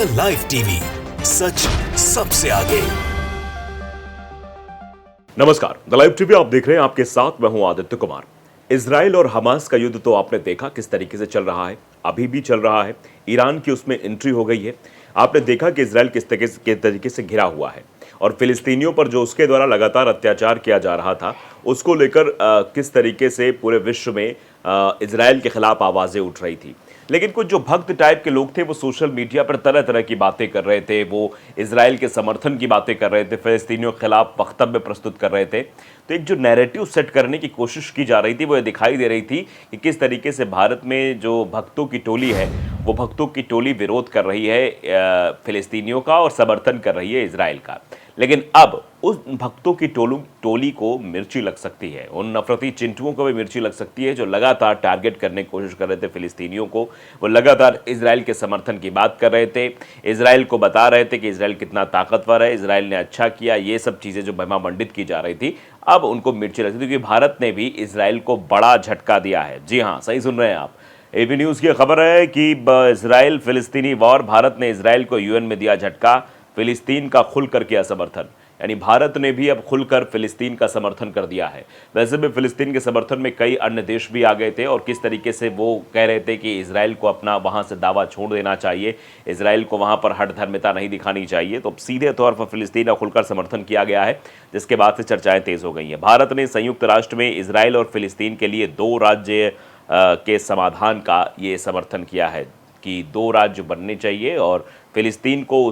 The live TV, सच सबसे आगे। नमस्कार, द लाइव टीवी आप देख रहे हैं। आपके साथ मैं हूं आदित्य कुमार। इजराइल और हमास का युद्ध तो आपने देखा किस तरीके से चल रहा है, अभी भी चल रहा है। ईरान की उसमें एंट्री हो गई है। आपने देखा कि इजराइल किस तरीके से घिरा हुआ है और फिलिस्तीनियों पर जो उसके द्वारा लगातार अत्याचार किया जा रहा था उसको लेकर किस तरीके से पूरे विश्व में इजराइल के खिलाफ आवाजें उठ रही थी। लेकिन कुछ जो भक्त टाइप के लोग थे वो सोशल मीडिया पर तरह तरह की बातें कर रहे थे, वो इजराइल के समर्थन की बातें कर रहे थे, फिलिस्तीनियों के खिलाफ वक्तव्य प्रस्तुत कर रहे थे। तो एक जो नैरेटिव सेट करने की कोशिश की जा रही थी वो ये दिखाई दे रही थी कि किस तरीके से भारत में जो भक्तों की टोली है वो भक्तों की टोली विरोध कर रही है फिलिस्तीनियों का और समर्थन कर रही है इजराइल का। लेकिन अब उस भक्तों की टोली को मिर्ची लग सकती है, उन नफरती चिंटुओं को भी मिर्ची लग सकती है जो लगातार टारगेट करने की कोशिश कर रहे थे फिलिस्तीनियों को। वो लगातार इजराइल के समर्थन की बात कर रहे थे, इजराइल को बता रहे थे कि इजराइल कितना ताकतवर है, इजराइल ने अच्छा किया। ये सब चीज़ें जो महिमा मंडित की जा रही थी अब उनको मिर्ची लगती थी, क्योंकि भारत ने भी इजराइल को बड़ा झटका दिया है। जी हाँ, सही सुन रहे हैं आप। एबी न्यूज़ की खबर है कि इजराइल फिलिस्तीनी वॉर, भारत ने इजराइल को यूएन में दिया झटका, फिलिस्तीन का खुलकर किया समर्थन। यानी भारत ने भी अब खुलकर फिलिस्तीन का समर्थन कर दिया है। वैसे भी फिलिस्तीन के समर्थन में कई अन्य देश भी आ गए थे और किस तरीके से वो कह रहे थे कि इजराइल को अपना वहां से दावा छोड़ देना चाहिए, इजराइल को वहां पर हठ धर्मिता नहीं दिखानी चाहिए। तो सीधे तौर पर फिलिस्तीन का खुलकर समर्थन किया गया है, जिसके बाद से चर्चाएं तेज हो गई हैं। भारत ने संयुक्त राष्ट्र में इजराइल और फिलिस्तीन के लिए 2 राज्य के समाधान का ये समर्थन किया है कि 2 राज्य बनने चाहिए और फिलिस्तीन को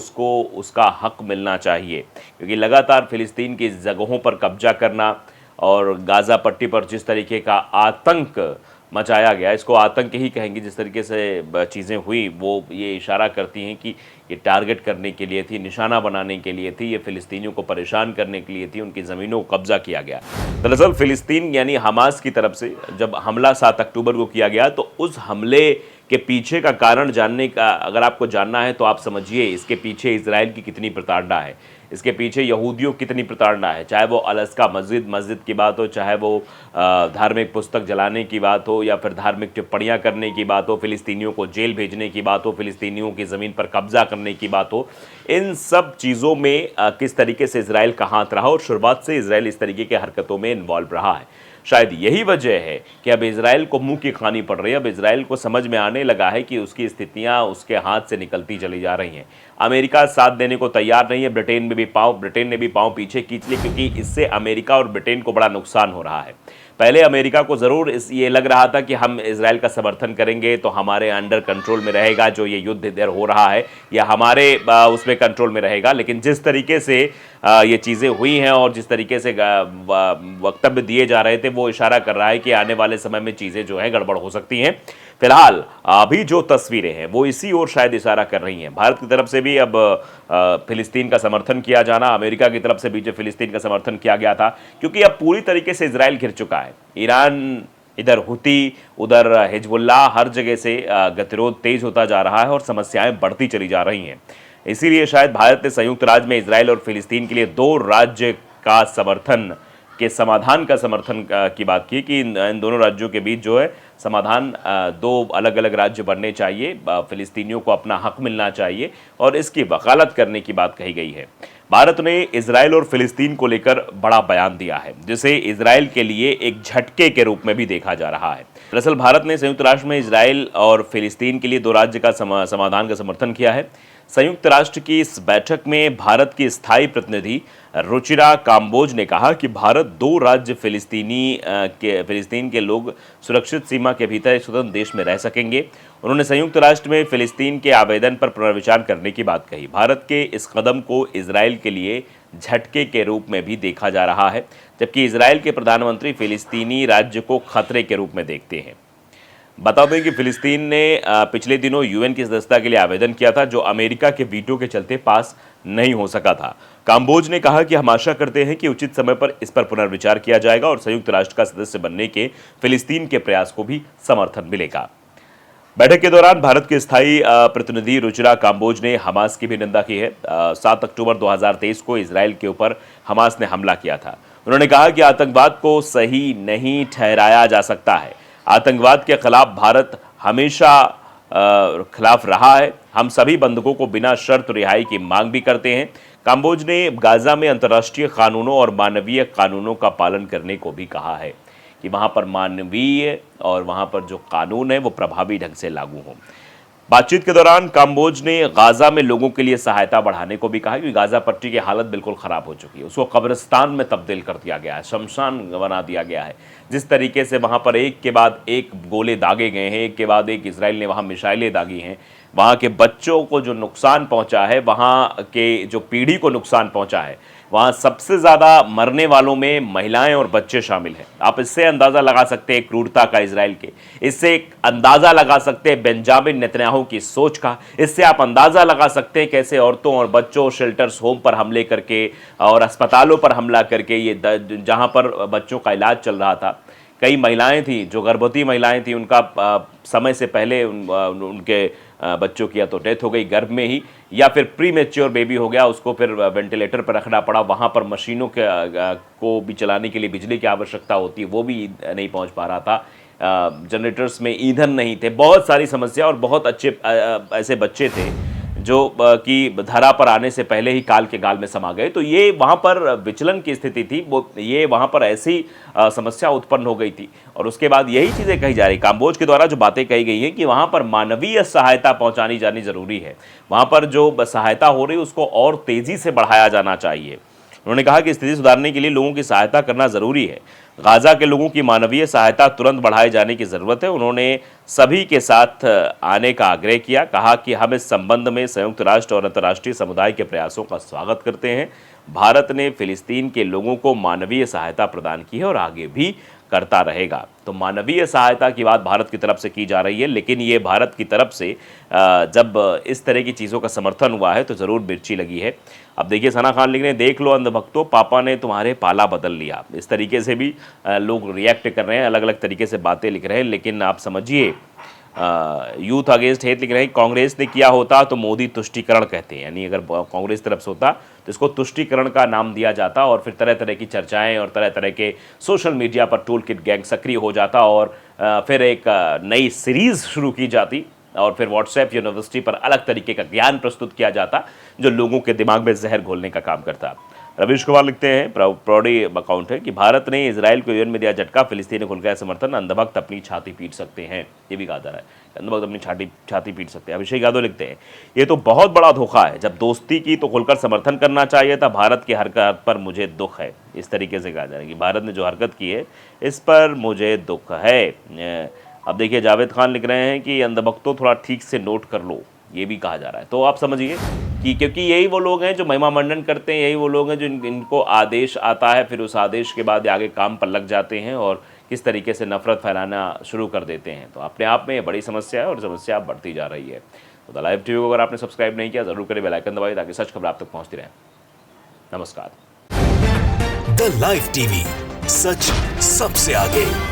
उसका हक मिलना चाहिए, क्योंकि लगातार फिलिस्तीन की जगहों पर कब्जा करना और गाज़ा पट्टी पर जिस तरीके का आतंक मचाया गया, इसको आतंक ही कहेंगे, जिस तरीके से चीज़ें हुई वो ये इशारा करती हैं कि ये टारगेट करने के लिए थी, निशाना बनाने के लिए थी, ये फिलिस्तीनियों को परेशान करने के लिए थी, उनकी ज़मीनों को कब्जा किया गया। दरअसल फिलिस्तीन यानी हमास की तरफ से जब हमला 7 अक्टूबर को किया गया तो उस हमले के पीछे का कारण जानने का अगर आपको जानना है तो आप समझिए इसके पीछे इजराइल की कितनी प्रताड़ना है, इसके पीछे यहूदियों की कितनी प्रताड़ना है। चाहे वो अलास्का मस्जिद की बात हो, चाहे वो धार्मिक पुस्तक जलाने की बात हो, या फिर धार्मिक टिप्पणियां करने की बात हो, फिलिस्तीनियों को जेल भेजने की बात हो, फिलिस्तीनियों की ज़मीन पर कब्जा करने की बात हो, इन सब चीज़ों में किस तरीके से इजराइल का हाथ रहा और शुरुआत से इजराइल इस तरीके के हरकतों में इन्वॉल्व रहा है। शायद यही वजह है कि अब इजराइल को मुंह की खानी पड़ रही है। अब इजराइल को समझ में आने लगा है कि उसकी स्थितियां उसके हाथ से निकलती चली जा रही हैं। अमेरिका साथ देने को तैयार नहीं है, ब्रिटेन ने भी पांव पीछे खींच लिए, क्योंकि इससे अमेरिका और ब्रिटेन को बड़ा नुकसान हो रहा है। पहले अमेरिका को ज़रूर ये लग रहा था कि हम इजराइल का समर्थन करेंगे तो हमारे अंडर कंट्रोल में रहेगा, जो ये युद्ध इधर हो रहा है या हमारे उसमें कंट्रोल में रहेगा। लेकिन जिस तरीके से ये चीज़ें हुई हैं और जिस तरीके से वक्तव्य दिए जा रहे थे वो इशारा कर रहा है कि आने वाले समय में चीज़ें जो है गड़बड़ हो सकती हैं। फिलहाल अभी जो तस्वीरें हैं वो इसी ओर शायद इशारा कर रही हैं। भारत की तरफ से भी अब फिलिस्तीन का समर्थन किया जाना, अमेरिका की तरफ से भी जो फिलिस्तीन का समर्थन किया गया था, क्योंकि अब पूरी तरीके से इजराइल घिर चुका है। ईरान, इधर हुती, उधर हिजबुल्लाह, हर जगह से गतिरोध तेज होता जा रहा है और समस्याएं बढ़ती चली जा रही हैं। इसीलिए शायद भारत ने संयुक्त राज्य में इजराइल और फिलिस्तीन के लिए 2 राज्य का समर्थन के समाधान का समर्थन की बात की कि इन दोनों राज्यों के बीच जो है समाधान, 2 अलग अलग राज्य बनने चाहिए, फिलिस्तीनियों को अपना हक मिलना चाहिए और इसकी वकालत करने की बात कही गई है। भारत ने इजराइल और फिलिस्तीन को लेकर बड़ा बयान दिया है, जिसे इजराइल के लिए एक झटके के रूप में भी देखा जा रहा है। दरअसल भारत ने संयुक्त राष्ट्र में इजराइल और फिलिस्तीन के लिए 2 राज्य का समाधान का समर्थन किया है। संयुक्त राष्ट्र की इस बैठक में भारत की स्थायी प्रतिनिधि रुचिरा काम्बोज ने कहा कि भारत 2 राज्य फिलिस्तीन के लोग सुरक्षित सीमा के भीतर एक स्वतंत्र देश में रह सकेंगे। उन्होंने संयुक्त राष्ट्र में फिलिस्तीन के आवेदन पर पुनर्विचार करने की बात कही। भारत के इस कदम को इजराइल के लिए झटके के रूप में भी देखा जा रहा है, जबकि इजराइल के प्रधानमंत्री फिलिस्तीनी राज्य को खतरे के रूप में देखते हैं। बता दें कि फिलिस्तीन ने पिछले दिनों यूएन की सदस्यता के लिए आवेदन किया था, जो अमेरिका के वीटो के चलते पास नहीं हो सका था। काम्बोज ने कहा कि हम आशा करते हैं कि उचित समय पर इस पर पुनर्विचार किया जाएगा और संयुक्त राष्ट्र का सदस्य बनने के फिलिस्तीन के प्रयास को भी समर्थन मिलेगा। बैठक के दौरान भारत के स्थायी प्रतिनिधि रुचिरा काम्बोज ने हमास की भी निंदा की है। 7 अक्टूबर 2023 को इजराइल के ऊपर हमास ने हमला किया था। उन्होंने कहा कि आतंकवाद को सही नहीं ठहराया जा सकता है। आतंकवाद के खिलाफ भारत हमेशा खिलाफ रहा है। हम सभी बंधकों को बिना शर्त रिहाई की मांग भी करते हैं। काम्बोज ने गाजा में अंतर्राष्ट्रीय कानूनों और मानवीय कानूनों का पालन करने को भी कहा है कि वहाँ पर मानवीय और वहाँ पर जो कानून है वो प्रभावी ढंग से लागू हों। बातचीत के दौरान काम्बोज ने गाजा में लोगों के लिए सहायता बढ़ाने को भी कहा क्योंकि गाजा पट्टी की हालत बिल्कुल ख़राब हो चुकी है। उसको कब्रिस्तान में तब्दील कर दिया गया है, शमशान बना दिया गया है। जिस तरीके से वहाँ पर एक के बाद एक गोले दागे गए हैं, एक के बाद एक इसराइल ने वहाँ मिसाइलें दागी हैं, वहाँ के बच्चों को जो नुकसान पहुँचा है, वहाँ के जो पीढ़ी को नुकसान पहुँचा है, वहाँ सबसे ज़्यादा मरने वालों में महिलाएं और बच्चे शामिल हैं। आप इससे अंदाज़ा लगा सकते हैं क्रूरता का इजराइल के, इससे एक अंदाज़ा लगा सकते हैं बेंजामिन नेतन्याहू की सोच का, इससे आप अंदाज़ा लगा सकते हैं कैसे औरतों और बच्चों शेल्टर्स होम पर हमले करके और अस्पतालों पर हमला करके ये जहाँ पर बच्चों का इलाज चल रहा था, कई महिलाएं थी जो गर्भवती महिलाएं थी, उनका समय से पहले उनके बच्चों की या तो डेथ हो गई गर्भ में ही या फिर प्री मैच्योर बेबी हो गया, उसको फिर वेंटिलेटर पर रखना पड़ा। वहाँ पर मशीनों को भी चलाने के लिए बिजली की आवश्यकता होती है, वो भी नहीं पहुँच पा रहा था। जनरेटर्स में ईंधन नहीं थे, बहुत सारी समस्या और बहुत अच्छे ऐसे बच्चे थे जो कि धरा पर आने से पहले ही काल के गाल में समा गए। तो ये वहाँ पर विचलन की स्थिति थी, वो ये वहाँ पर ऐसी समस्या उत्पन्न हो गई थी। और उसके बाद यही चीज़ें कही जा रही, काम्बोज के द्वारा जो बातें कही गई हैं कि वहाँ पर मानवीय सहायता पहुँचानी जानी ज़रूरी है, वहाँ पर जो सहायता हो रही है उसको और तेज़ी से बढ़ाया जाना चाहिए। उन्होंने कहा कि स्थिति सुधारने के लिए लोगों की सहायता करना ज़रूरी है। गाजा के लोगों की मानवीय सहायता तुरंत बढ़ाए जाने की ज़रूरत है। उन्होंने सभी के साथ आने का आग्रह किया, कहा कि हम इस संबंध में संयुक्त राष्ट्र और अंतर्राष्ट्रीय समुदाय के प्रयासों का स्वागत करते हैं। भारत ने फिलिस्तीन के लोगों को मानवीय सहायता प्रदान की है और आगे भी करता रहेगा। तो मानवीय सहायता की बात भारत की तरफ से की जा रही है, लेकिन ये भारत की तरफ से जब इस तरह की चीज़ों का समर्थन हुआ है तो ज़रूर मिर्ची लगी है। अब देखिए सना खान लिख रहे हैं, देख लो अंधभक्तों, पापा ने तुम्हारे पाला बदल लिया। इस तरीके से भी लोग रिएक्ट कर रहे हैं, अलग अलग तरीके से बातें लिख रहे हैं। लेकिन आप समझिए, यूथ अगेंस्ट हेट लिख रहे हैं, कांग्रेस ने किया होता तो मोदी तुष्टीकरण कहते हैं, यानी अगर कांग्रेस तरफ से होता तो इसको तुष्टीकरण का नाम दिया जाता और फिर तरह तरह की चर्चाएं और तरह तरह के सोशल मीडिया पर टूल किट गैंग सक्रिय हो जाता और फिर एक नई सीरीज़ शुरू की जाती और फिर व्हाट्सएप यूनिवर्सिटी पर अलग तरीके का ज्ञान प्रस्तुत किया जाता जो लोगों के दिमाग में जहर घोलने का काम करता। रवीश कुमार लिखते हैं, प्रौढ़ी अकाउंट है, कि भारत ने इजराइल को यूएन में दिया झटका, फिलिस्तीन ने खुल गया समर्थन, अंधभक्त अपनी छाती पीट सकते हैं। ये भी कहा जा रहा है, अंधभक्त अपनी छाती पीट सकते हैं। अभिषेक यादव लिखते हैं, ये तो बहुत बड़ा धोखा है, जब दोस्ती की तो खुलकर समर्थन करना चाहिए था, भारत की हरकत पर मुझे दुख है। इस तरीके से कहा जा रहा है कि भारत ने जो हरकत की है इस पर मुझे दुख है। अब देखिए जावेद खान लिख रहे हैं कि अंधभक्तों थोड़ा ठीक से नोट कर लो, ये भी कहा जा रहा है। तो आप समझिए कि क्योंकि यही वो लोग हैं जो महिमा मंडन करते हैं, यही वो लोग हैं जो इनको आदेश आता है, फिर उस आदेश के बाद आगे काम पर लग जाते हैं और किस तरीके से नफरत फैलाना शुरू कर देते हैं। तो अपने आप में ये बड़ी समस्या है और समस्या बढ़ती जा रही है। तो द लाइव टीवी को अगर आपने सब्सक्राइब नहीं किया ज़रूर करें, बेल आइकन दबाइए ताकि सच खबर आप तक पहुँचती रहे। नमस्कार। द लाइव टीवी, सच सबसे आगे।